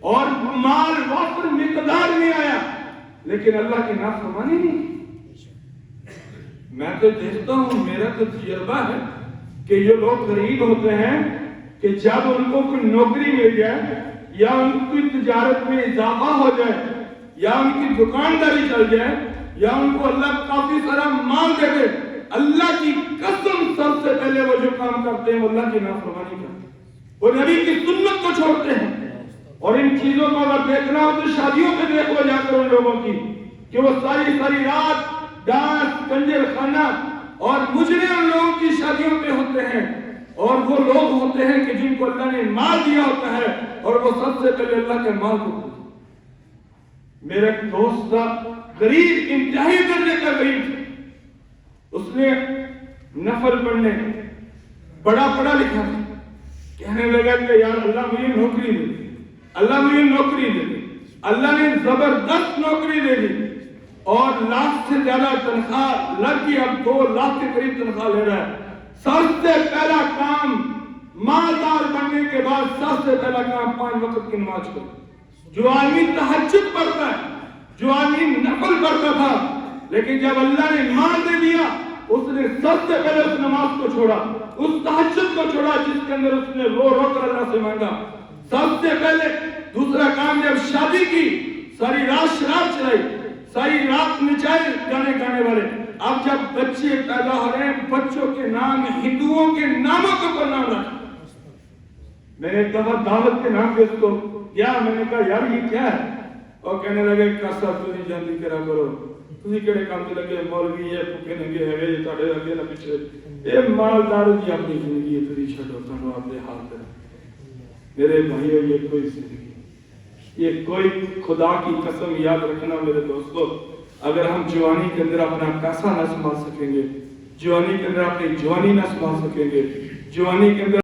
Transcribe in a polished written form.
اور مال وافر مقدار میں آیا، لیکن اللہ کی نافرمانی نہیں۔ میں تو دیکھتا ہوں، میرا تو تجربہ ہے کہ یہ لوگ غریب ہوتے ہیں کہ جب ان کو کوئی نوکری مل جائے یا ان کی تجارت میں اضافہ ہو جائے یا ان کی دکانداری چل جائے یا ان کو اللہ کافی سارا مال دے دے، اللہ کی قسم سب سے پہلے وہ جو کام کرتے ہیں وہ اللہ کی نافرمانی کرتے ہیں، وہ نبی کی سنت کو چھوڑتے ہیں۔ اور ان چیزوں کو اگر دیکھنا ہو تو شادیوں پہ دیکھو جا کر ان لوگوں کی کہ وہ ساری رات ڈانس، کنجر خانہ اور مجرم ان لوگوں کی شادیوں پہ ہوتے ہیں، اور وہ لوگ ہوتے ہیں کہ جن کو اللہ نے مال دیا ہوتا ہے اور وہ سب سے پہلے اللہ کے مال کو دیتے ہیں۔ میرا ایک دوست تھا، غریب، انتہائی درجے کا غریب، اس نے نفل پڑھنے بڑا پڑھا لکھا تھا، کہنے لگا کہ یار اللہ مجھے نوکری دے، اللہ مجھے نوکری دے۔ اللہ نے زبردست نوکری دے دی اور لاکھ سے زیادہ تنخواہ لگ گئی، اب 2 لاکھ کے قریب تنخواہ لے رہا ہے۔ سب سے پہلا کام، مالدار بننے کے بعد سب سے پہلا کام 5 وقت کی نماز کو۔ جو آدمی تہجد پڑھتا ہے، جو آدمی نفل پڑھتا تھا، لیکن جب اللہ نے مال دے دیا اس نے سب سے پہلے اس نماز کو چھوڑا، اس تہجد کو چھوڑا جس کے اندر اس نے رو رو کر اللہ سے مانگا۔ سب سے پہلے دوسرا کام، جب شادی کی ساری رات شراب چلائی، ساری رات نچائے گانے گانے والے۔ اب جب بچے پیدا ہو رہے ہیں، بچوں کے نام ہندوؤں کے ناموں کے اوپر نام رکھا۔ میں نے کہا دعوت کے نام پہ اس کو کیا، میں نے کہا یار یہ کیا ہے؟ اور کہنے لگے کاسا تو نہیں جانتی کرا کرو، تسی کہڑے کام تے لگے، مولوی ہے پکے ننگے ہے یہ تہاڈے اگے نہ پیچھے، اے مالدار دی اپنی زندگی ہے، تسی چھڈو تانوں اپنے حال تے۔ میرے بھائیو، یہ کوئی زندگی، یہ کوئی، خدا کی قسم یاد رکھنا میرے دوستو، اگر ہم جوانی کے اندر اپنا پیسہ نہ سنبھال سکیں گے، جوانی کے اندر اپنی جوانی نہ سنبھال سکیں گے، جوانی کے اندر